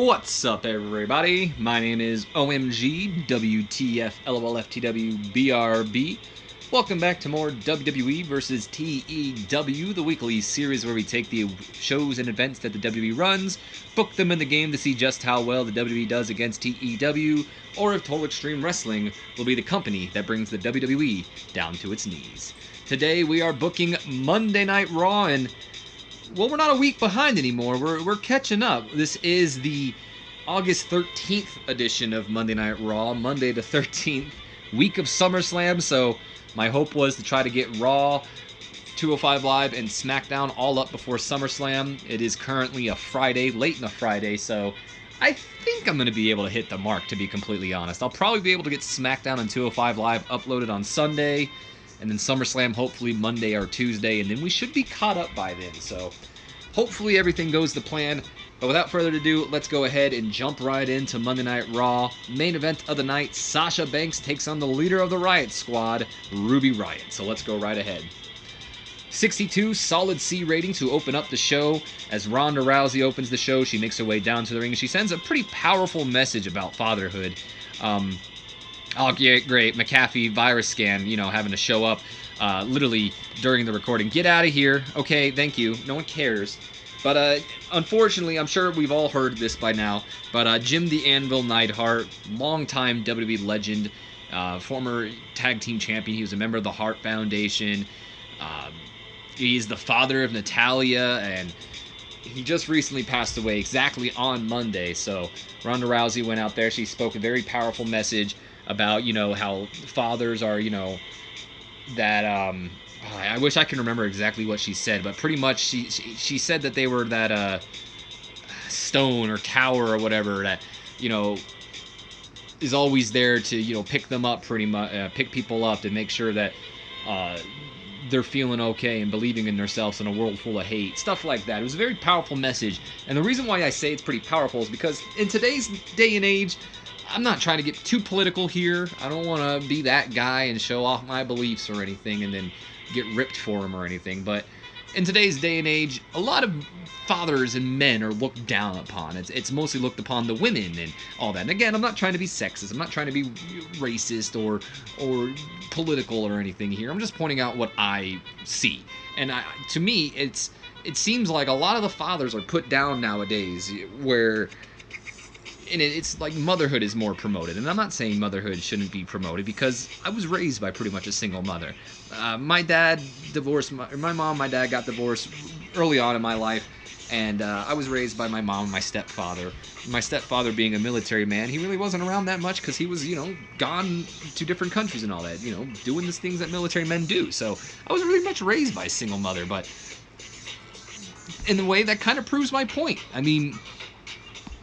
What's up, everybody? My name is OMG WTF LOLFTW BRB. Welcome back to more WWE versus TEW, the weekly series where we take the shows and events that the WWE runs, book them in the game to see just how well the WWE does against TEW, or if Total Extreme Wrestling will be the company that brings the WWE down to its knees. Today we are booking Monday Night Raw, and well, we're not a week behind anymore. We're catching up. This is the August 13th edition of Monday Night Raw, Monday the 13th, week of SummerSlam. So my hope was to try to get Raw, 205 Live, and SmackDown all up before SummerSlam. It is currently a Friday, late in a Friday, so I think I'm going to be able to hit the mark, to be completely honest. I'll probably be able to get SmackDown and 205 Live uploaded on Sunday, and then SummerSlam hopefully Monday or Tuesday, and then we should be caught up by then. So hopefully everything goes to plan. But without further ado, let's go ahead and jump right into Monday Night Raw. Main event of the night, Sasha Banks takes on the leader of the Riot Squad, Ruby Riott. So let's go right ahead. 62 solid C rating to open up the show. As Ronda Rousey opens the show, she makes her way down to the ring, and she sends a pretty powerful message about fatherhood. Oh, yeah, great. McAfee virus scan, having to show up literally during the recording. Get out of here. Okay, thank you. No one cares. But unfortunately, I'm sure we've all heard this by now, but Jim the Anvil Neidhart, longtime WWE legend, former tag team champion. He was a member of the Hart Foundation. He's the father of Natalya, and he just recently passed away exactly on Monday. So Ronda Rousey went out there. She spoke a very powerful message about, how fathers are, that, I wish I can remember exactly what she said, but pretty much she said that they were that, stone or tower or whatever that, is always there to, pick them up pretty much, pick people up and make sure that, they're feeling okay and believing in themselves in a world full of hate. Stuff like that. It was a very powerful message. And the reason why I say it's pretty powerful is because in today's day and age, I'm not trying to get too political here. I don't want to be that guy and show off my beliefs or anything and then get ripped for them or anything. But in today's day and age, a lot of fathers and men are looked down upon. It's mostly looked upon the women and all that. And again, I'm not trying to be sexist. I'm not trying to be racist or political or anything here. I'm just pointing out what I see. And to me, it seems like a lot of the fathers are put down nowadays, where and it's like motherhood is more promoted. And I'm not saying motherhood shouldn't be promoted, because I was raised by pretty much a single mother. My dad divorced, my mom, my dad got divorced early on in my life, and I was raised by my mom and my stepfather. My stepfather, being a military man, he really wasn't around that much because he was, gone to different countries and all that, doing the things that military men do. So I was really much raised by a single mother, but in a way that kind of proves my point. I mean,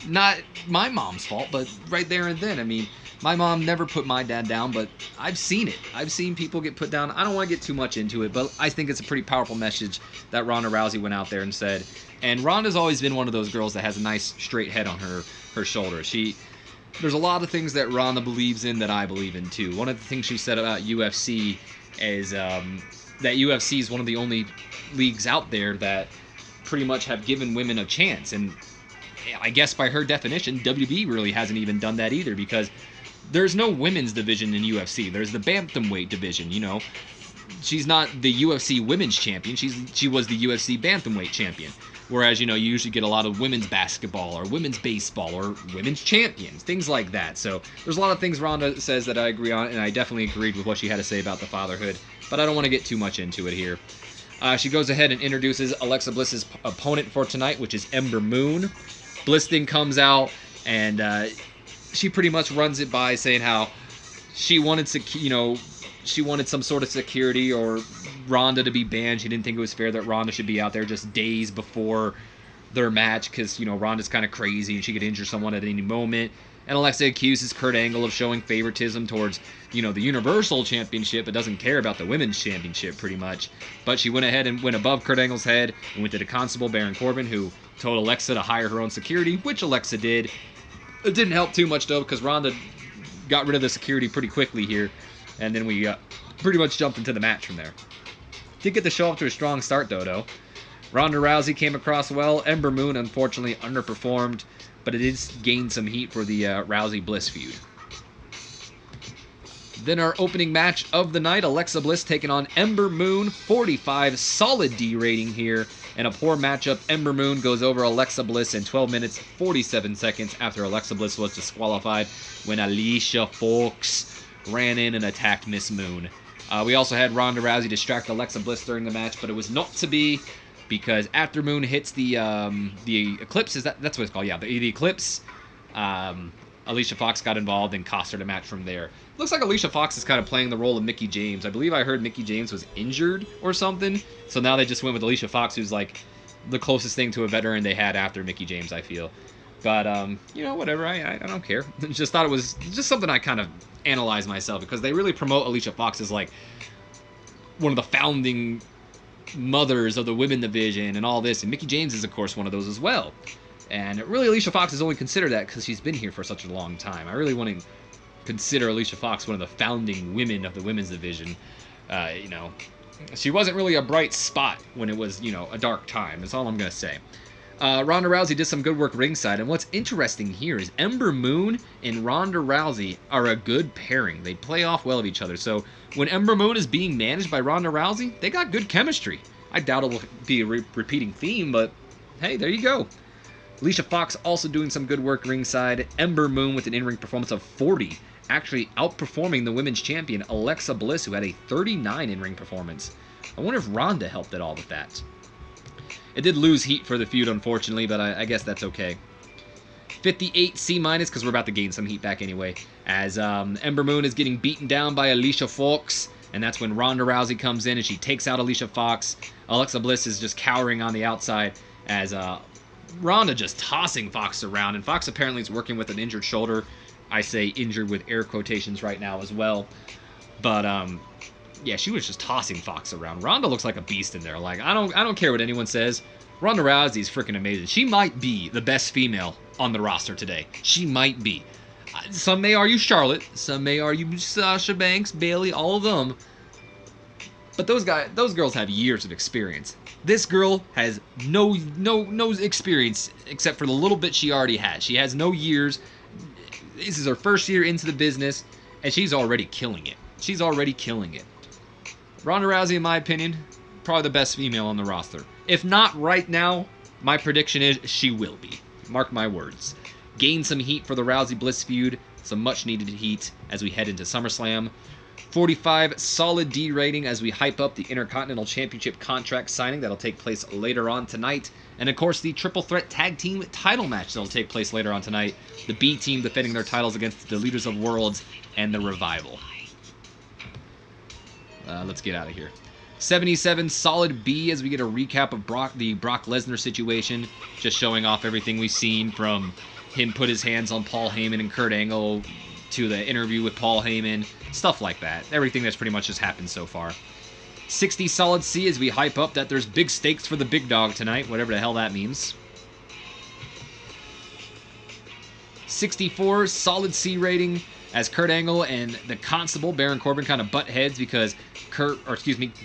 not my mom's fault, but right there and then. I mean, my mom never put my dad down, but I've seen it. I've seen people get put down. I don't want to get too much into it, but I think it's a pretty powerful message that Ronda Rousey went out there and said. And Ronda's always been one of those girls that has a nice straight head on her shoulders. There's a lot of things that Ronda believes in that I believe in too. One of the things she said about UFC is that UFC is one of the only leagues out there that pretty much have given women a chance. And I guess by her definition, WWE really hasn't even done that either, because there's no women's division in UFC. There's the bantamweight division, She's not the UFC women's champion. She was the UFC bantamweight champion. Whereas, you usually get a lot of women's basketball or women's baseball or women's champions, things like that. So there's a lot of things Ronda says that I agree on, and I definitely agreed with what she had to say about the fatherhood. But I don't want to get too much into it here. She goes ahead and introduces Alexa Bliss's opponent for tonight, which is Ember Moon. Bliss then comes out, and she pretty much runs it by saying how she wanted she wanted some sort of security or Ronda to be banned. She didn't think it was fair that Ronda should be out there just days before their match, because Ronda's kind of crazy and she could injure someone at any moment. And Alexa accuses Kurt Angle of showing favoritism towards, the Universal Championship, but doesn't care about the Women's Championship, pretty much. But she went ahead and went above Kurt Angle's head and went to the Constable, Baron Corbin, who told Alexa to hire her own security, which Alexa did. It didn't help too much, though, because Ronda got rid of the security pretty quickly here. And then we pretty much jumped into the match from there. Did get the show off to a strong start, though. Ronda Rousey came across well. Ember Moon, unfortunately, underperformed, but it did gain some heat for the Rousey-Bliss feud. Then our opening match of the night, Alexa Bliss taking on Ember Moon. 45, solid D rating here. And a poor matchup, Ember Moon goes over Alexa Bliss in 12 minutes, 47 seconds after Alexa Bliss was disqualified when Alicia Fox ran in and attacked Miss Moon. We also had Ronda Rousey distract Alexa Bliss during the match, but it was not to be because after Moon hits the Eclipse, that's what it's called, yeah, the Eclipse, Alicia Fox got involved and cost her the match from there. Looks like Alicia Fox is kind of playing the role of Mickie James. I believe I heard Mickie James was injured or something. So now they just went with Alicia Fox, who's like the closest thing to a veteran they had after Mickie James, I feel. But, you know, whatever. I don't care. Just thought it was just something I kind of analyzed myself because they really promote Alicia Fox as like one of the founding mothers of the women division and all this. And Mickie James is, of course, one of those as well. And really, Alicia Fox is only considered that because she's been here for such a long time. I really want to consider Alicia Fox one of the founding women of the women's division. You know, she wasn't really a bright spot when it was, you know, a dark time. That's all I'm going to say. Ronda Rousey did some good work ringside, and what's interesting here is Ember Moon and Ronda Rousey are a good pairing. They play off well of each other. So when Ember Moon is being managed by Ronda Rousey, they got good chemistry. I doubt it'll be a repeating theme, but hey, there you go. Alicia Fox also doing some good work ringside. Ember Moon with an in-ring performance of 40, actually outperforming the women's champion Alexa Bliss, who had a 39 in-ring performance. I wonder if Ronda helped at all with that. It did lose heat for the feud, unfortunately, but I guess that's okay. 58 C-, because we're about to gain some heat back anyway, as Ember Moon is getting beaten down by Alicia Fox, and that's when Ronda Rousey comes in and she takes out Alicia Fox. Alexa Bliss is just cowering on the outside as Ronda just tossing Fox around, and Fox apparently is working with an injured shoulder. I say injured with air quotations right now as well. But, yeah, she was just tossing Fox around. Ronda looks like a beast in there. Like, I don't care what anyone says. Ronda Rousey is freaking amazing. She might be the best female on the roster today. She might be. Some may argue Charlotte. Some may argue Sasha Banks, Bayley, all of them. But those girls have years of experience. This girl has no experience except for the little bit she already has. She has no years. This is her first year into the business, and she's already killing it. She's already killing it. Ronda Rousey, in my opinion, probably the best female on the roster. If not right now, my prediction is she will be. Mark my words. Gain some heat for the Rousey-Bliss feud. Some much-needed heat as we head into SummerSlam. 45 solid D rating as we hype up the Intercontinental Championship contract signing that'll take place later on tonight. And of course, the Triple Threat Tag Team title match that'll take place later on tonight. The B Team defending their titles against the Leaders of Worlds and the Revival. Let's get out of here. 77 solid B as we get a recap of the Brock Lesnar situation. Just showing off everything we've seen from him put his hands on Paul Heyman and Kurt Angle to the interview with Paul Heyman. Stuff like that. Everything that's pretty much just happened so far. 60 solid C as we hype up that there's big stakes for the big dog tonight, whatever the hell that means. 64 solid C rating as Kurt Angle and the Constable, Baron Corbin, kind of butt heads because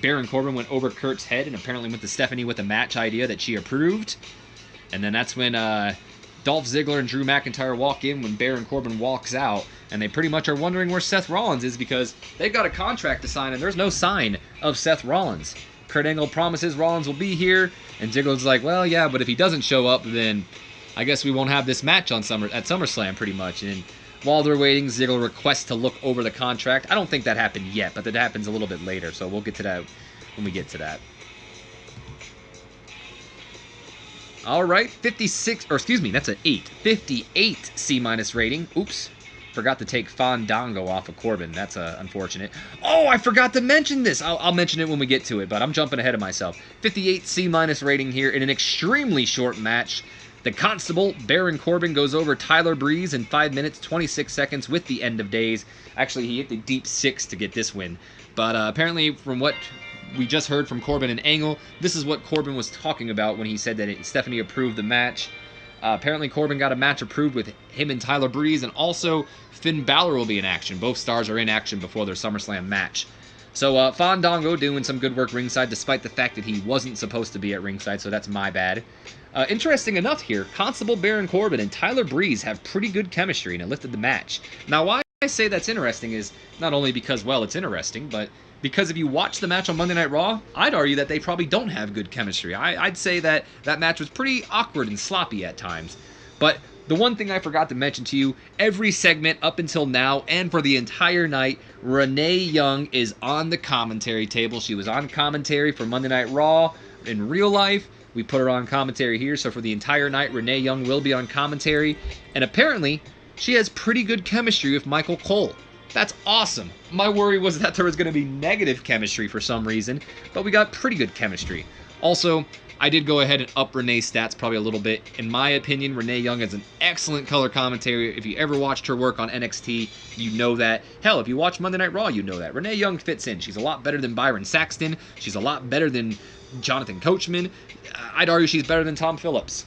Baron Corbin went over Kurt's head and apparently went to Stephanie with a match idea that she approved. And then that's when Dolph Ziggler and Drew McIntyre walk in when Baron Corbin walks out, and they pretty much are wondering where Seth Rollins is because they've got a contract to sign and there's no sign of Seth Rollins. Kurt Angle promises Rollins will be here, and Ziggler's like, well, yeah, but if he doesn't show up, then I guess we won't have this match on at SummerSlam pretty much. And while they're waiting, Ziggler requests to look over the contract. I don't think that happened yet, but that happens a little bit later, so we'll get to that when we get to that. All right, 56, or excuse me, that's an 8. 58 C- rating. Oops, forgot to take Fandango off of Corbin. That's unfortunate. Oh, I forgot to mention this. I'll mention it when we get to it, but I'm jumping ahead of myself. 58 C- rating here in an extremely short match. The Constable, Baron Corbin, goes over Tyler Breeze in 5 minutes, 26 seconds with the End of Days. Actually, he hit the deep 6 to get this win. But apparently, from what we just heard from Corbin and Angle, this is what Corbin was talking about when he said that Stephanie approved the match. Apparently, Corbin got a match approved with him and Tyler Breeze, and also Finn Balor will be in action. Both stars are in action before their SummerSlam match. So Fandango doing some good work ringside, despite the fact that he wasn't supposed to be at ringside, so that's my bad. Interesting enough here, Constable Baron Corbin and Tyler Breeze have pretty good chemistry, and it lifted the match. Now, why I say that's interesting is not only because, well, it's interesting, but because if you watch the match on Monday Night Raw, I'd argue that they probably don't have good chemistry. I'd say that that match was pretty awkward and sloppy at times. But the one thing I forgot to mention to you, every segment up until now and for the entire night, Renee Young is on the commentary table. She was on commentary for Monday Night Raw in real life. We put her on commentary here, so for the entire night, Renee Young will be on commentary. And apparently, she has pretty good chemistry with Michael Cole. That's awesome. My worry was that there was going to be negative chemistry for some reason, but we got pretty good chemistry. Also, I did go ahead and up Renee's stats probably a little bit. In my opinion, Renee Young is an excellent color commentator. If you ever watched her work on NXT, you know that. Hell, if you watch Monday Night Raw, you know that. Renee Young fits in. She's a lot better than Byron Saxton. She's a lot better than Jonathan Coachman. I'd argue she's better than Tom Phillips.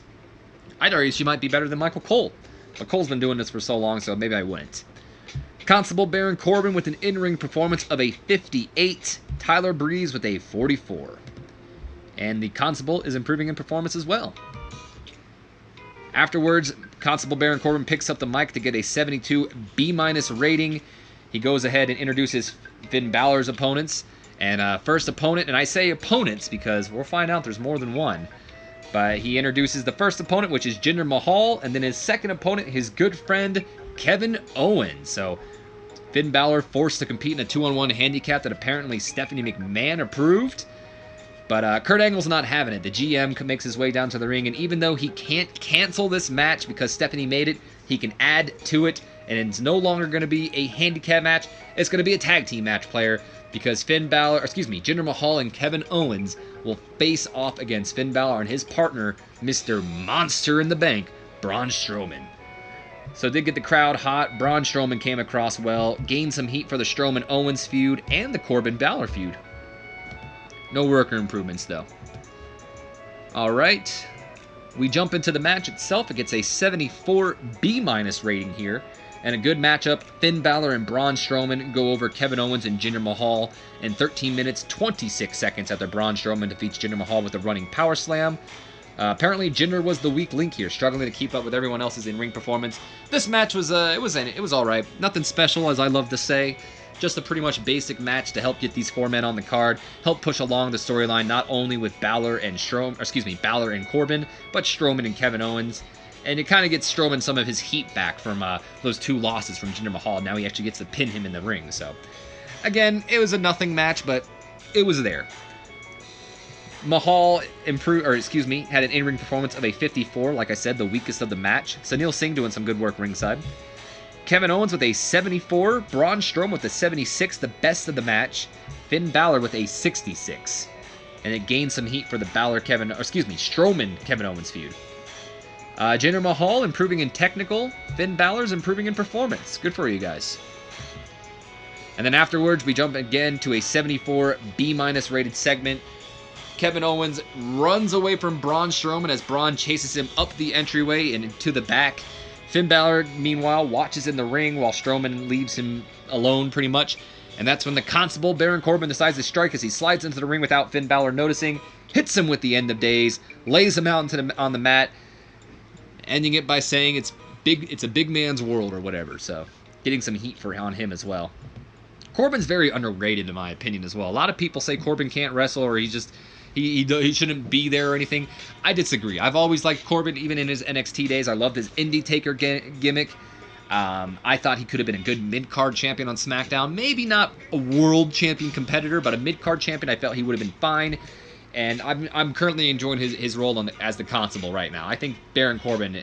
I'd argue she might be better than Michael Cole. But Cole's been doing this for so long, so maybe I wouldn't. Constable Baron Corbin with an in-ring performance of a 58. Tyler Breeze with a 44. And the Constable is improving in performance as well. Afterwards, Constable Baron Corbin picks up the mic to get a 72 B- rating. He goes ahead and introduces Finn Balor's opponents. And first opponent, and I say opponents because we'll find out there's more than one. But he introduces the first opponent, which is Jinder Mahal, and then his second opponent, his good friend, Kevin Owens. So Finn Balor forced to compete in a 2-on-1 handicap that apparently Stephanie McMahon approved. But Kurt Angle's not having it. The GM makes his way down to the ring, and even though he can't cancel this match because Stephanie made it, he can add to it, and it's no longer going to be a handicap match. It's going to be a tag team match, player, because Jinder Mahal and Kevin Owens will face off against Finn Balor and his partner, Mr. Monster in the Bank, Braun Strowman. So did get the crowd hot. Braun Strowman came across well, gained some heat for the Strowman-Owens feud and the Corbin-Balor feud. No worker improvements, though. Alright. We jump into the match itself. It gets a 74 B- rating here. And a good matchup. Finn Balor and Braun Strowman go over Kevin Owens and Jinder Mahal in 13 minutes, 26 seconds after Braun Strowman defeats Jinder Mahal with a running power slam. Apparently, Jinder was the weak link here, struggling to keep up with everyone else's in-ring performance. This match was, it was all right. Nothing special, as I love to say. Just a pretty much basic match to help get these four men on the card, help push along the storyline not only with Balor and Corbin, but Strowman and Kevin Owens. And it kind of gets Strowman some of his heat back from those two losses from Jinder Mahal. Now he actually gets to pin him in the ring. So, again, it was a nothing match, but it was there. Mahal had an in-ring performance of a 54, like I said, the weakest of the match. Sunil Singh doing some good work ringside. Kevin Owens with a 74, Braun Strowman with a 76, the best of the match. Finn Balor with a 66. And it gained some heat for the Strowman Kevin Owens feud. Jinder Mahal improving in technical, Finn Balor's improving in performance. Good for you guys. And then afterwards, we jump again to a 74 B- rated segment. Kevin Owens runs away from Braun Strowman as Braun chases him up the entryway and to the back. Finn Balor, meanwhile, watches in the ring while Strowman leaves him alone pretty much. And that's when the Constable, Baron Corbin, decides to strike as he slides into the ring without Finn Balor noticing, hits him with the End of Days, lays him out on the mat, ending it by saying it's a big man's world or whatever. So getting some heat on him as well. Corbin's very underrated in my opinion as well. A lot of people say Corbin can't wrestle or he shouldn't be there or anything. I disagree. I've always liked Corbin, even in his NXT days. I loved his Indie Taker gimmick. I thought he could have been a good mid-card champion on SmackDown. Maybe not a world champion competitor, but a mid-card champion I felt he would have been fine. And I'm currently enjoying his role as the Constable right now. I think Baron Corbin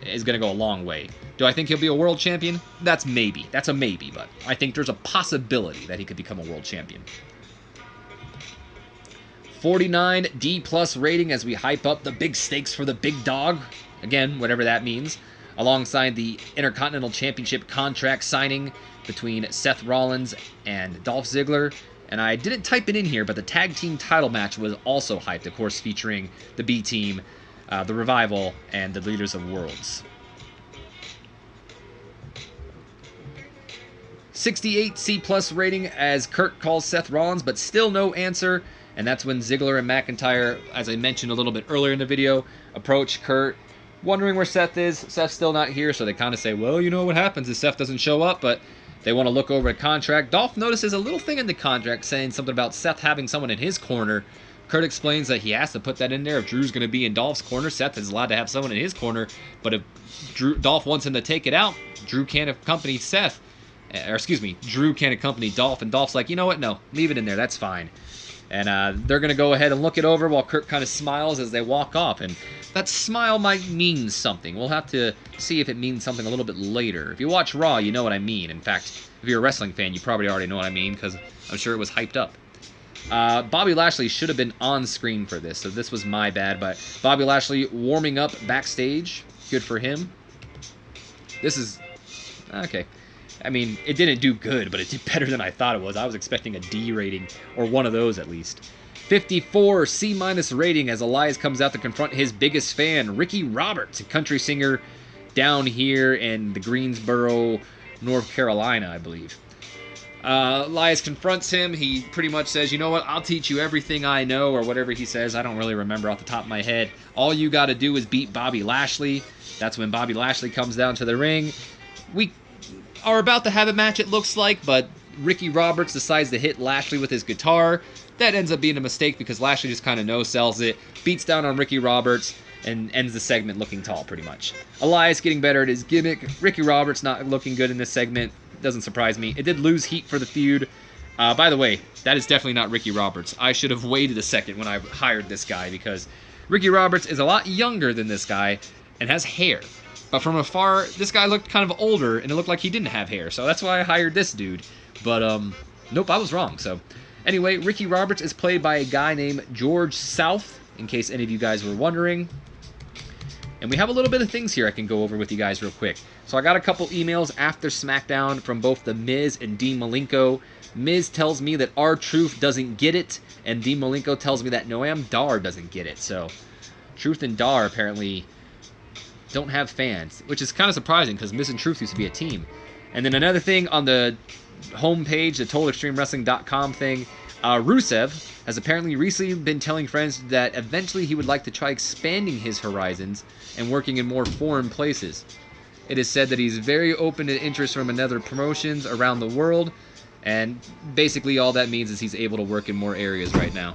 is going to go a long way. Do I think he'll be a world champion? That's a maybe, but I think there's a possibility that he could become a world champion. 49 D+ rating as we hype up the big stakes for the big dog. Again, whatever that means. Alongside the Intercontinental Championship contract signing between Seth Rollins and Dolph Ziggler. And I didn't type it in here, but the tag team title match was also hyped, of course, featuring the B Team, the Revival, and the Leaders of Worlds. 68 C+ rating as Kurt calls Seth Rollins, but still no answer. And that's when Ziggler and McIntyre, as I mentioned a little bit earlier in the video, approach Kurt, wondering where Seth is. Seth's still not here, so they kind of say, well, you know what happens if Seth doesn't show up, but they want to look over a contract. Dolph notices a little thing in the contract saying something about Seth having someone in his corner. Kurt explains that he has to put that in there if Drew's going to be in Dolph's corner. Seth is allowed to have someone in his corner, but if Dolph wants him to take it out, Drew can't accompany Seth. Or excuse me, Drew can't accompany Dolph, and Dolph's like, you know what, no, leave it in there, that's fine. And they're going to go ahead and look it over while Kurt kind of smiles as they walk off. And that smile might mean something. We'll have to see if it means something a little bit later. If you watch Raw, you know what I mean. In fact, if you're a wrestling fan, you probably already know what I mean, because I'm sure it was hyped up. Bobby Lashley should have been on screen for this, so this was my bad. But Bobby Lashley warming up backstage. Good for him. This is... okay. I mean, it didn't do good, but it did better than I thought it was. I was expecting a D rating, or one of those at least. 54 C- rating as Elias comes out to confront his biggest fan, Ricky Roberts, a country singer down here in the Greensboro, North Carolina, I believe. Elias confronts him. He pretty much says, you know what, I'll teach you everything I know, or whatever he says. I don't really remember off the top of my head. All you got to do is beat Bobby Lashley. That's when Bobby Lashley comes down to the ring. We are about to have a match, it looks like, but Ricky Roberts decides to hit Lashley with his guitar. That ends up being a mistake because Lashley just kind of no-sells it, beats down on Ricky Roberts, and ends the segment looking tall, pretty much. Elias getting better at his gimmick. Ricky Roberts not looking good in this segment. Doesn't surprise me. It did lose heat for the feud. By the way, that is definitely not Ricky Roberts. I should have waited a second when I hired this guy, because Ricky Roberts is a lot younger than this guy and has hair. But from afar, this guy looked kind of older, and it looked like he didn't have hair. So that's why I hired this dude. But, nope, I was wrong. So, anyway, Ricky Roberts is played by a guy named George South, in case any of you guys were wondering. And we have a little bit of things here I can go over with you guys real quick. So I got a couple emails after SmackDown from both The Miz and Dean Malenko. Miz tells me that R-Truth doesn't get it, and Dean Malenko tells me that Noam Dar doesn't get it. So, Truth and Dar apparently don't have fans, which is kind of surprising because Miz and Truth used to be a team. And then another thing on the homepage, the TotalExtremeWrestling.com thing, Rusev has apparently recently been telling friends that eventually he would like to try expanding his horizons and working in more foreign places. It is said that he's very open to interest from other promotions around the world, and basically all that means is he's able to work in more areas right now.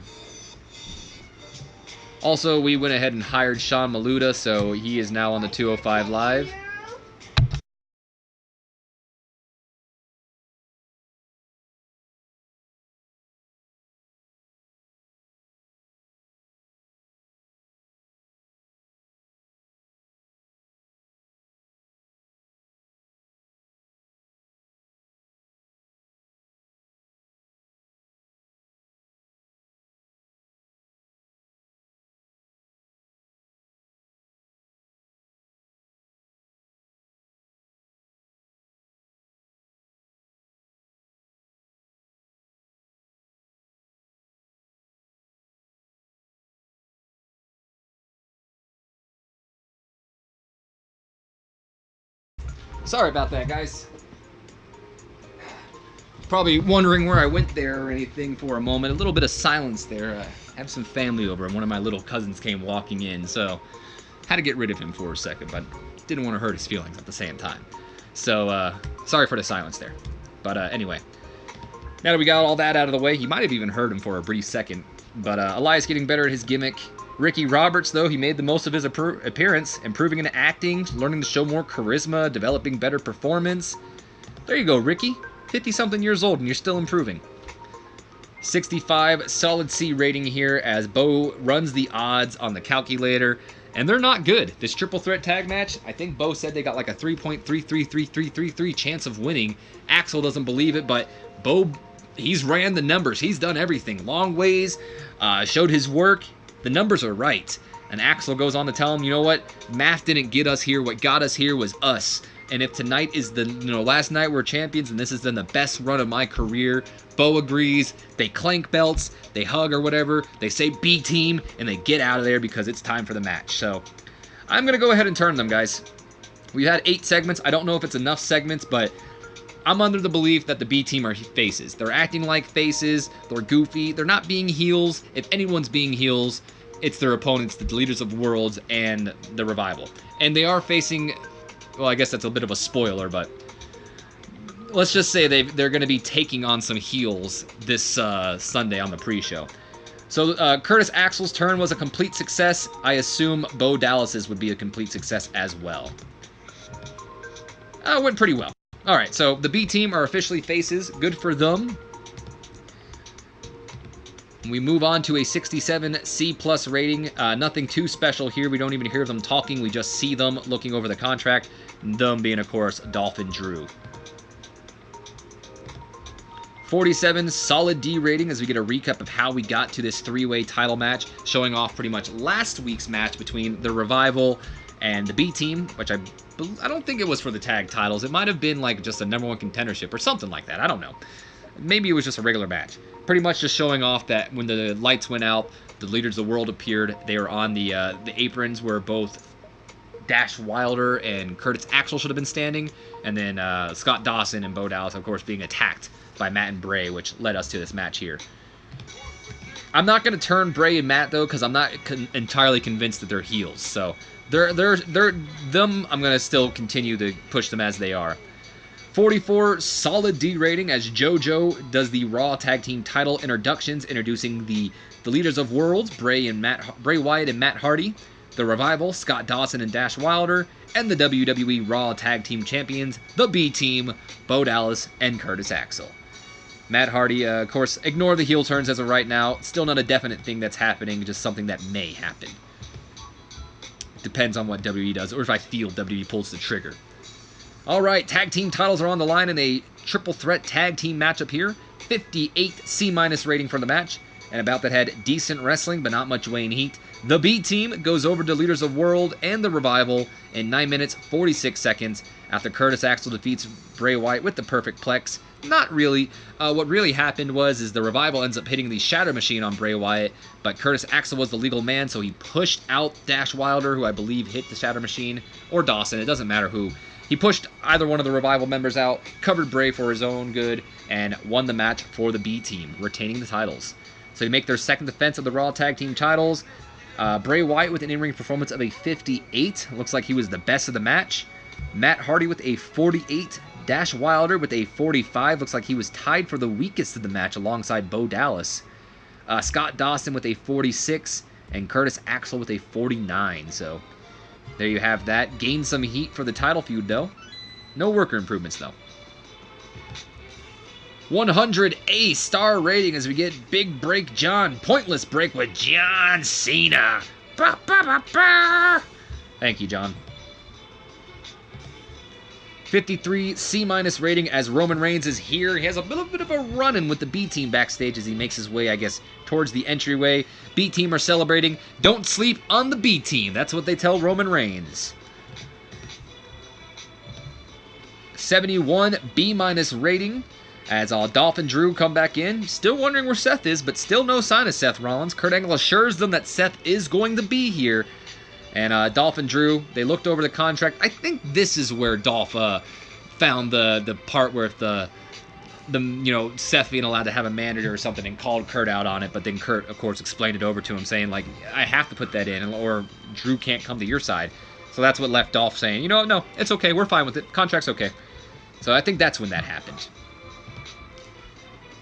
Also, we went ahead and hired Sean Maluda, so he is now on the 205 Live. Sorry about that, guys. Probably wondering where I went there or anything for a moment. A little bit of silence there. I have some family over, and one of my little cousins came walking in, so had to get rid of him for a second, but didn't want to hurt his feelings at the same time. So, sorry for the silence there. But anyway, now that we got all that out of the way, you might have even heard him for a brief second. But Elias getting better at his gimmick. Ricky Roberts, though, he made the most of his appearance, improving in acting, learning to show more charisma, developing better performance. There you go, Ricky. 50-something years old, and you're still improving. 65 solid C rating here as Bo runs the odds on the calculator, and they're not good. This triple threat tag match, I think Bo said they got like a 3.333333 chance of winning. Axel doesn't believe it, but Bo, he's ran the numbers. He's done everything. Long ways, showed his work. The numbers are right. And Axel goes on to tell him, you know what? Math didn't get us here. What got us here was us. And if tonight is the, last night we're champions and this has been the best run of my career, Bo agrees. They clank belts, they hug or whatever, they say B team, and they get out of there because it's time for the match. So I'm going to go ahead and turn them, guys. We had 8 segments. I don't know if it's enough segments, but I'm under the belief that the B team are faces. They're acting like faces. They're goofy. They're not being heels. If anyone's being heels, it's their opponents, the Leaders of Worlds and the Revival. And they are facing, well, I guess that's a bit of a spoiler, but let's just say they're going to be taking on some heels this Sunday on the pre-show. So Curtis Axel's turn was a complete success. I assume Bo Dallas's would be a complete success as well. Went pretty well. All right, so the B team are officially faces. Good for them. We move on to a 67 C+ rating. Nothing too special here. We don't even hear them talking. We just see them looking over the contract. Them being, of course, Dolph and Drew. 47 solid D rating as we get a recap of how we got to this three-way title match, showing off pretty much last week's match between the Revival and the B team, which I don't think it was for the tag titles. It might have been like just a #1 contendership or something like that. I don't know. Maybe it was just a regular match. Pretty much just showing off that when the lights went out, the Leaders of the World appeared. They were on the aprons where both Dash Wilder and Curtis Axel should have been standing, and then Scott Dawson and Bo Dallas, of course, being attacked by Matt and Bray, which led us to this match here. I'm not going to turn Bray and Matt, though, because I'm not entirely convinced that they're heels. So they're them. I'm going to still continue to push them as they are. 44 solid D rating as JoJo does the Raw Tag Team title introductions, introducing the Leaders of Worlds, Bray Wyatt and Matt Hardy, the Revival, Scott Dawson and Dash Wilder, and the WWE Raw Tag Team Champions, the B Team, Bo Dallas and Curtis Axel. Matt Hardy, of course, ignore the heel turns as of right now. Still not a definite thing that's happening, just something that may happen. Depends on what WWE does, or if I feel WWE pulls the trigger. Alright, tag team titles are on the line in a triple threat tag team matchup here. 58 C- rating for the match, and about that had decent wrestling, but not much weighing heat. The B team goes over to Leaders of World and the Revival in 9 minutes, 46 seconds after Curtis Axel defeats Bray Wyatt with the perfect plex. Not really. What really happened was the Revival ends up hitting the Shatter Machine on Bray Wyatt, but Curtis Axel was the legal man, so he pushed out Dash Wilder, who I believe hit the Shatter Machine, or Dawson, it doesn't matter who. He pushed either one of the Revival members out, covered Bray for his own good, and won the match for the B team, retaining the titles. So they make their second defense of the Raw Tag Team titles. Bray Wyatt with an in-ring performance of a 58. Looks like he was the best of the match. Matt Hardy with a 48. Dash Wilder with a 45. Looks like he was tied for the weakest of the match alongside Bo Dallas. Scott Dawson with a 46. And Curtis Axel with a 49. So there you have that. Gained some heat for the title feud, though. No worker improvements, though. 100 A-star rating as we get Big Break John. Pointless break with John Cena. Bah, bah, bah, bah. Thank you, John. 53 C- rating as Roman Reigns is here. He has a little bit of a run-in with the B team backstage as he makes his way, I guess, towards the entryway. B team are celebrating. Don't sleep on the B team. That's what they tell Roman Reigns. 71 B- rating as Dolph and Drew come back in. Still wondering where Seth is, but still no sign of Seth Rollins. Kurt Angle assures them that Seth is going to be here. And Dolph and Drew, they looked over the contract. I think this is where Dolph found the part where the Seth being allowed to have a manager or something and called Kurt out on it. But then Kurt, of course, explained it over to him, saying, like, I have to put that in, or Drew can't come to your side. So that's what left Dolph saying, no, it's okay. We're fine with it. Contract's okay. So I think that's when that happened.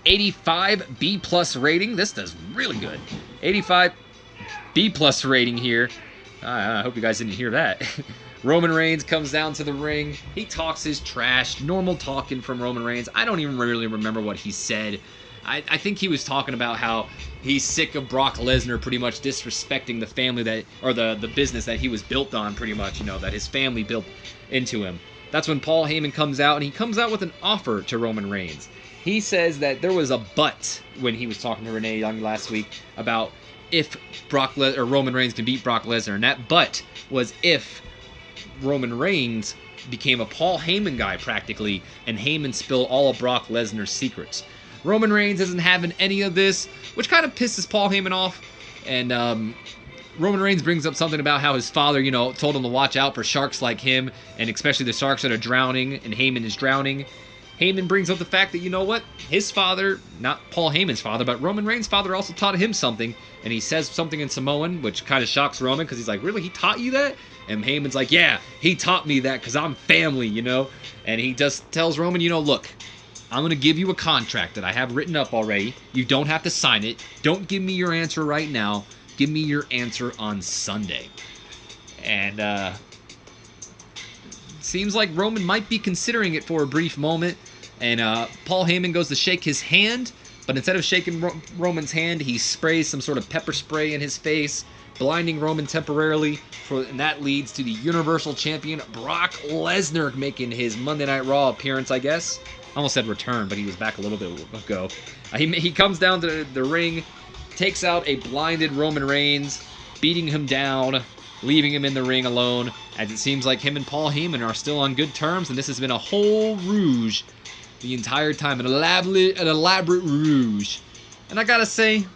85 B+ rating. This does really good. 85 B+ rating here. I hope you guys didn't hear that. Roman Reigns comes down to the ring. He talks his trash. Normal talking from Roman Reigns. I don't even really remember what he said. I think he was talking about how he's sick of Brock Lesnar pretty much disrespecting the family the business that he was built on, pretty much, that his family built into him. That's when Paul Heyman comes out, and he comes out with an offer to Roman Reigns. He says that there was a but when he was talking to Renee Young last week about if Roman Reigns can beat Brock Lesnar, and that but was if Roman Reigns became a Paul Heyman guy practically, and Heyman spilled all of Brock Lesnar's secrets. Roman Reigns isn't having any of this, which kind of pisses Paul Heyman off, and Roman Reigns brings up something about how his father, told him to watch out for sharks like him, and especially the sharks that are drowning, and Heyman is drowning. Heyman brings up the fact that, you know what, his father, not Paul Heyman's father, but Roman Reigns' father also taught him something, and he says something in Samoan, which kind of shocks Roman, because he's like, really, he taught you that? And Heyman's like, yeah, he taught me that, because I'm family, you know? And he just tells Roman, you know, look, I'm going to give you a contract that I have written up already. You don't have to sign it. Don't give me your answer right now. Give me your answer on Sunday. And, seems like Roman might be considering it for a brief moment, and Paul Heyman goes to shake his hand, but instead of shaking Roman's hand, he sprays some sort of pepper spray in his face, blinding Roman temporarily, and that leads to the Universal Champion Brock Lesnar making his Monday Night Raw appearance, I guess. I almost said return, but he was back a little bit ago. He comes down to the ring, takes out a blinded Roman Reigns, beating him down, leaving him in the ring alone, as it seems like him and Paul Heyman are still on good terms, and this has been a whole ruse the entire time, an elaborate ruse. And I gotta say,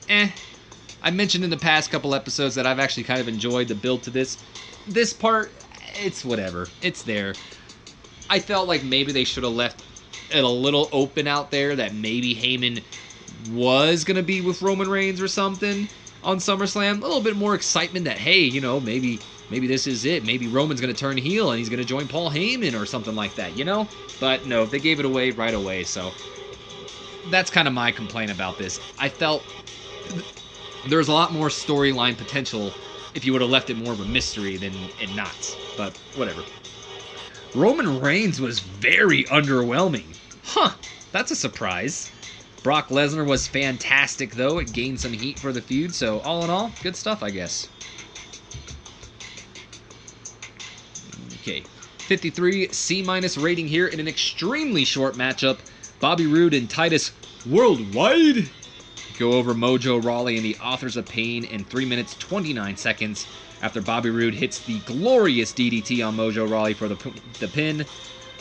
I mentioned in the past couple episodes that I've actually kind of enjoyed the build to this. This part, it's whatever. It's there. I felt like maybe they should have left it a little open out there, that maybe Heyman was gonna be with Roman Reigns or something on SummerSlam. A little bit more excitement that, hey, you know, maybe this is it. Maybe Roman's going to turn heel and he's going to join Paul Heyman or something like that, you know? But no, they gave it away right away, so that's kind of my complaint about this. I felt there's a lot more storyline potential if you would have left it more of a mystery than not, but whatever. Roman Reigns was very underwhelming. Huh, that's a surprise. Brock Lesnar was fantastic, though. It gained some heat for the feud, so all in all, good stuff, I guess. Okay, 53 C- rating here in an extremely short matchup. Bobby Roode and Titus Worldwide go over Mojo Rawley and the Authors of Pain in 3 minutes 29 seconds after Bobby Roode hits the glorious DDT on Mojo Rawley for the pin.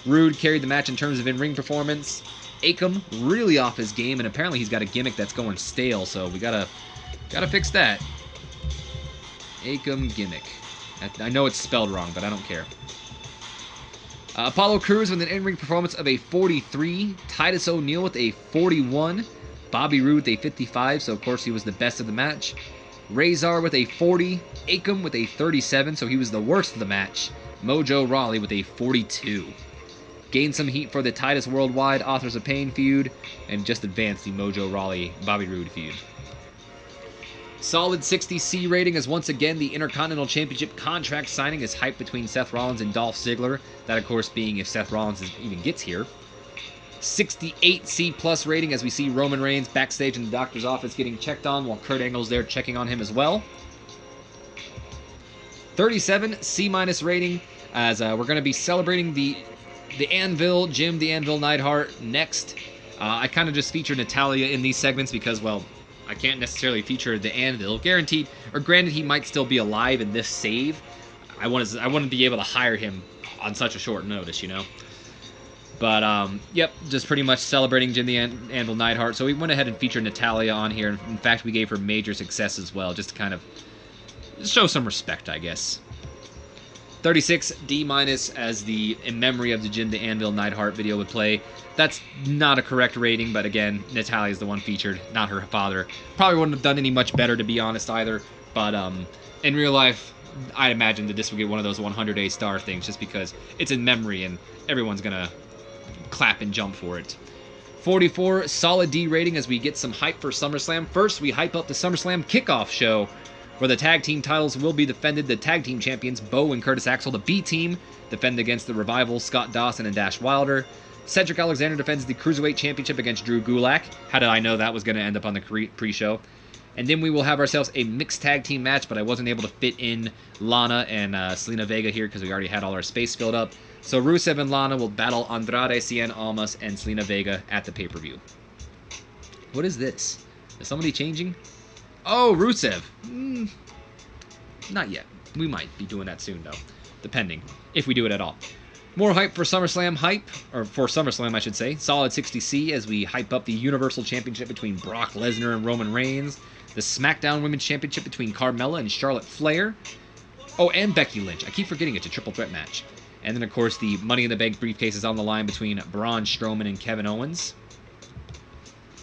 Roode carried the match in terms of in-ring performance. Akam really off his game, and apparently he's got a gimmick that's going stale, so we gotta fix that. Akam gimmick. I know it's spelled wrong, but I don't care. Apollo Crews with an in-ring performance of a 43. Titus O'Neil with a 41. Bobby Roode with a 55, so of course he was the best of the match. Razor with a 40. Akam with a 37, so he was the worst of the match. Mojo Rawley with a 42. Gained some heat for the Titus Worldwide Authors of Pain feud, and just advanced the Mojo Rawley Bobby Roode feud. Solid 60 C rating, as once again the Intercontinental Championship contract signing is hyped between Seth Rollins and Dolph Ziggler. That, of course, being if Seth Rollins even gets here. 68 C+ rating, as we see Roman Reigns backstage in the doctor's office getting checked on, while Kurt Angle's there checking on him as well. 37 C- rating, as we're going to be celebrating the Anvil, Jim the Anvil Neidhart next. I kind of just featured Natalia in these segments because, well, I can't necessarily feature the Anvil. Guaranteed, or granted, he might still be alive in this save. I want to be able to hire him on such a short notice, you know. But, yep, just pretty much celebrating Jim the Anvil Neidhart. So we went ahead and featured Natalia on here. In fact, we gave her major success as well, just to kind of show some respect, I guess. 36 D- as the in memory of the Jim the Anvil Neidhart video would play. That's not a correct rating, but again, Natalia's the one featured, not her father. Probably wouldn't have done any much better, to be honest, either. But in real life, I imagine that this would get one of those 100 star things, just because it's in memory and everyone's gonna clap and jump for it. 44 solid D rating, as we get some hype for SummerSlam. First, we hype up the SummerSlam kickoff show, where the tag team titles will be defended. The tag team champions, Bo and Curtis Axel, the B team, defend against the Revival, Scott Dawson and Dash Wilder. Cedric Alexander defends the Cruiserweight Championship against Drew Gulak. How did I know that was going to end up on the pre-show? And then we will have ourselves a mixed tag team match, but I wasn't able to fit in Lana and Selena Vega here because we already had all our space filled up. So Rusev and Lana will battle Andrade, Cien Almas, and Selena Vega at the pay-per-view. What is this? Is somebody changing? Oh, Rusev. Not yet. We might be doing that soon, though. Depending. If we do it at all. More hype for SummerSlam or for SummerSlam, I should say. Solid 60 C as we hype up the Universal Championship between Brock Lesnar and Roman Reigns. The SmackDown Women's Championship between Carmella and Charlotte Flair. Oh, and Becky Lynch. I keep forgetting it's a triple threat match. And then, of course, the Money in the Bank briefcase is on the line between Braun Strowman and Kevin Owens.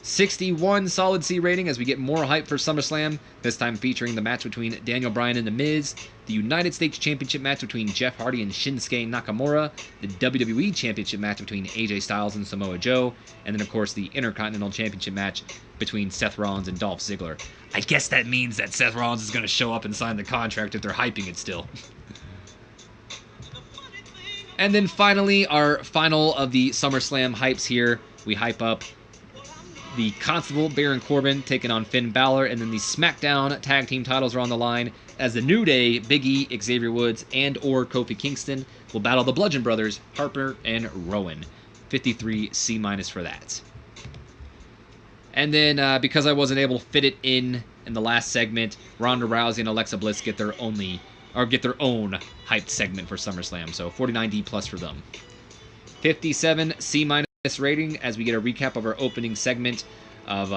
61 solid C rating as we get more hype for SummerSlam, this time featuring the match between Daniel Bryan and The Miz, the United States Championship match between Jeff Hardy and Shinsuke Nakamura, the WWE Championship match between AJ Styles and Samoa Joe, and then, of course, the Intercontinental Championship match between Seth Rollins and Dolph Ziggler. I guess that means that Seth Rollins is going to show up and sign the contract if they're hyping it still. And then finally, our final of the SummerSlam hypes here. We hype up the Constable, Baron Corbin, taking on Finn Balor, and then the SmackDown tag team titles are on the line as the New Day, Big E, Xavier Woods, and or Kofi Kingston will battle the Bludgeon Brothers, Harper and Rowan. 53 C- for that. And then, because I wasn't able to fit it in the last segment, Ronda Rousey and Alexa Bliss get their own hyped segment for SummerSlam, so 49 D+ for them. 57 C- rating as we get a recap of our opening segment of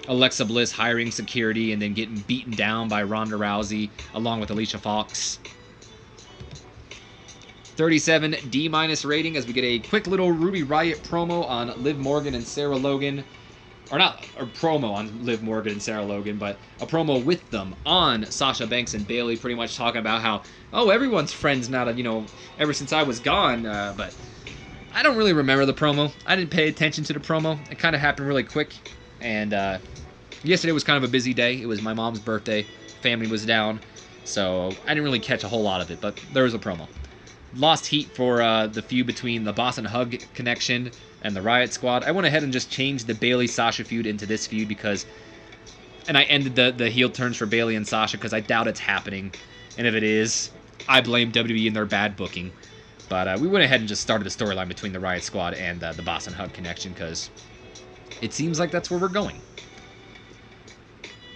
Alexa Bliss hiring security and then getting beaten down by Ronda Rousey along with Alicia Fox. 37 D- rating as we get a quick little Ruby Riott promo on Liv Morgan and Sarah Logan. Or not a promo on Liv Morgan and Sarah Logan, but a promo with them on Sasha Banks and Bayley, pretty much talking about how, oh, everyone's friends now, ever since I was gone, but I don't really remember the promo. I didn't pay attention to the promo. It kind of happened really quick. And yesterday was kind of a busy day. It was my mom's birthday. Family was down. So I didn't really catch a whole lot of it. But there was a promo. Lost heat for the feud between the Boss and Hug Connection and the Riot Squad. I went ahead and just changed the Bayley-Sasha feud into this feud because... And I ended the heel turns for Bayley and Sasha because I doubt it's happening. And if it is, I blame WWE and their bad booking. But we went ahead and just started a storyline between the Riot Squad and the Boss and Hug Connection because it seems like that's where we're going.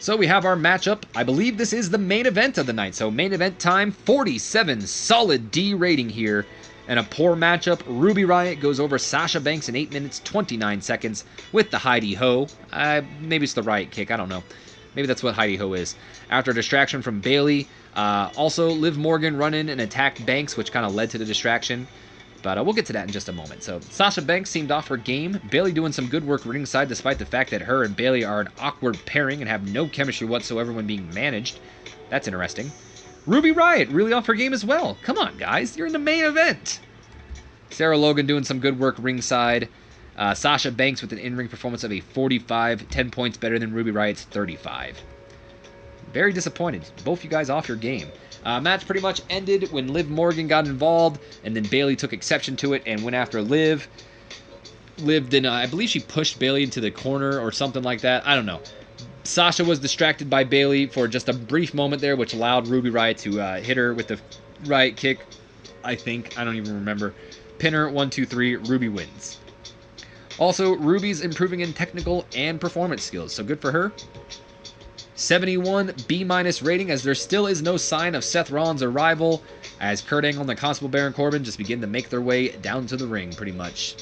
So we have our matchup. I believe this is the main event of the night. So main event time, 47 solid D rating here. And a poor matchup, Ruby Riott goes over Sasha Banks in 8 minutes, 29 seconds with the Heidi Ho. Maybe it's the Riot Kick, I don't know. Maybe that's what Heidi Ho is. After a distraction from Bayley, also Liv Morgan run in and attacked Banks, which kind of led to the distraction. But we'll get to that in just a moment. So Sasha Banks seemed off her game. Bayley doing some good work ringside despite the fact that her and Bayley are an awkward pairing and have no chemistry whatsoever when being managed. That's interesting. Ruby Riott really off her game as well. Come on, guys. You're in the main event. Sarah Logan doing some good work ringside. Sasha Banks with an in-ring performance of a 45, 10 points better than Ruby Riott's 35. Very disappointed. Both you guys off your game. Match pretty much ended when Liv Morgan got involved, and then Bayley took exception to it and went after Liv. Liv didn't, I believe she pushed Bayley into the corner or something like that. I don't know. Sasha was distracted by Bayley for just a brief moment there, which allowed Ruby Riott to hit her with the Riot Kick, I think. I don't even remember. Pinner, 1, 2, 3. Ruby wins. Also, Ruby's improving in technical and performance skills, so good for her. 71 B- rating, as there still is no sign of Seth Rollins' arrival, as Kurt Angle and the Constable Baron Corbin just begin to make their way down to the ring, pretty much.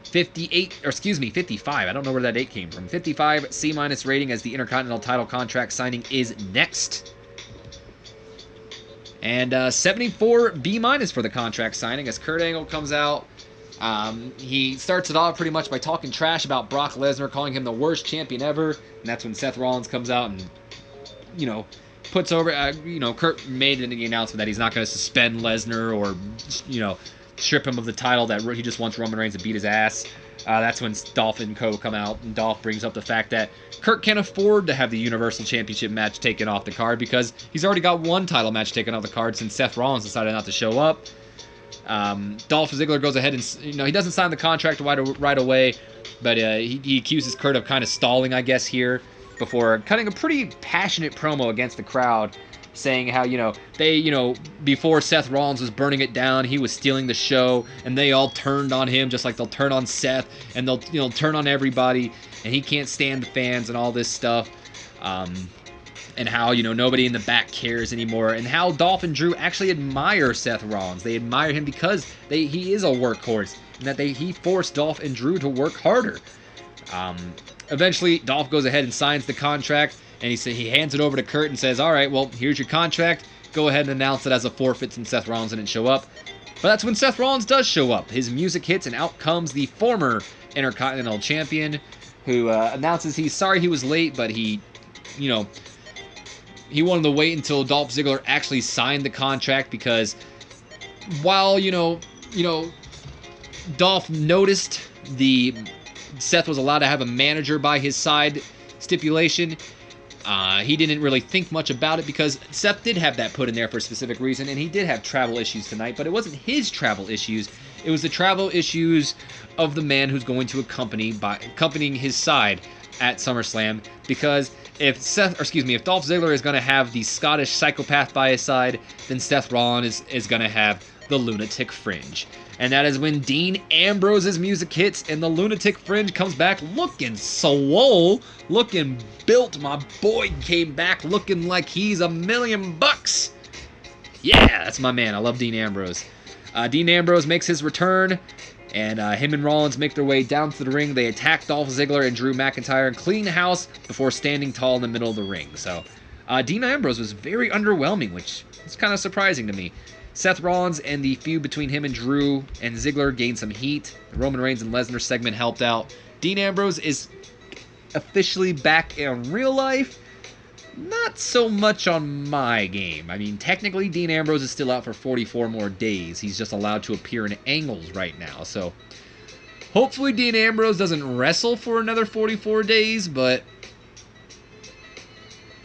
55. I don't know where that 8 came from. 55 C- rating, as the Intercontinental title contract signing is next. And 74 B- for the contract signing, as Kurt Angle comes out. He starts it off pretty much by talking trash about Brock Lesnar, calling him the worst champion ever. And that's when Seth Rollins comes out and, puts over, Kurt made the announcement that he's not going to suspend Lesnar or, strip him of the title, that he just wants Roman Reigns to beat his ass. That's when Dolph and Co. come out, and Dolph brings up the fact that Kurt can't afford to have the Universal Championship match taken off the card because he's already got one title match taken off the card since Seth Rollins decided not to show up. Dolph Ziggler goes ahead and, he doesn't sign the contract right away, but he accuses Kurt of kind of stalling, I guess, here, before cutting a pretty passionate promo against the crowd, saying how, before Seth Rollins was burning it down, he was stealing the show, and they all turned on him, just like they'll turn on Seth, and they'll turn on everybody, and he can't stand the fans and all this stuff. And how, nobody in the back cares anymore, and how Dolph and Drew actually admire Seth Rollins. They admire him because he is a workhorse, and that he forced Dolph and Drew to work harder. Eventually, Dolph goes ahead and signs the contract, and he hands it over to Kurt and says, all right, well, here's your contract. go ahead and announce it as a forfeit since Seth Rollins didn't show up. But that's when Seth Rollins does show up. His music hits, and out comes the former Intercontinental Champion, who announces he's sorry he was late, but he wanted to wait until Dolph Ziggler actually signed the contract, because while, Dolph noticed the Seth was allowed to have a manager by his side stipulation, he didn't really think much about it, because Seth did have that put in there for a specific reason, and he did have travel issues tonight, but it wasn't his travel issues. It was the travel issues of the man who's going to accompanying his side at SummerSlam, because if Dolph Ziggler is going to have the Scottish psychopath by his side, then Seth Rollins is going to have the Lunatic Fringe. And that is when Dean Ambrose's music hits and the Lunatic Fringe comes back looking swole, looking built. My boy came back looking like he's $1 million. Yeah, that's my man. I love Dean Ambrose. Dean Ambrose makes his return, and him and Rollins make their way down to the ring. They attack Dolph Ziggler and Drew McIntyre and clean house before standing tall in the middle of the ring. So Dean Ambrose was very underwhelming, which is kind of surprising to me. Seth Rollins and the feud between him and Drew and Ziggler gained some heat. The Roman Reigns and Lesnar segment helped out. Dean Ambrose is officially back in real life. Not so much on my game. I mean, technically, Dean Ambrose is still out for 44 more days. He's just allowed to appear in angles right now. So, hopefully Dean Ambrose doesn't wrestle for another 44 days, but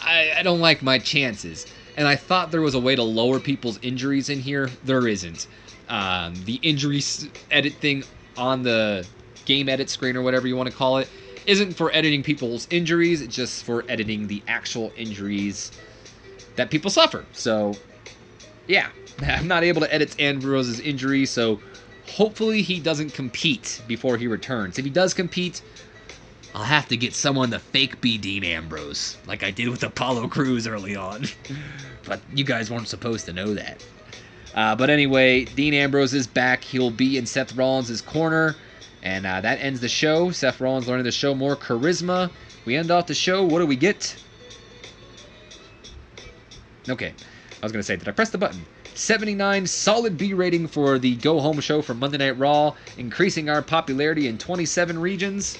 I don't like my chances. And I thought there was a way to lower people's injuries in here. There isn't. The injury edit thing on the game edit screen, or whatever you want to call it, isn't for editing people's injuries. It's just for editing the actual injuries that people suffer. So, yeah. I'm not able to edit Ambrose's injury, so hopefully he doesn't compete before he returns. If he does compete, I'll have to get someone to fake be Dean Ambrose, like I did with Apollo Crews early on. But you guys weren't supposed to know that. But anyway, Dean Ambrose is back. He'll be in Seth Rollins' corner. And that ends the show. Seth Rollins learning to show more charisma. We end off the show. What do we get? Okay. I was going to say, did I press the button? 79 solid B rating for the go-home show from Monday Night Raw, increasing our popularity in 27 regions.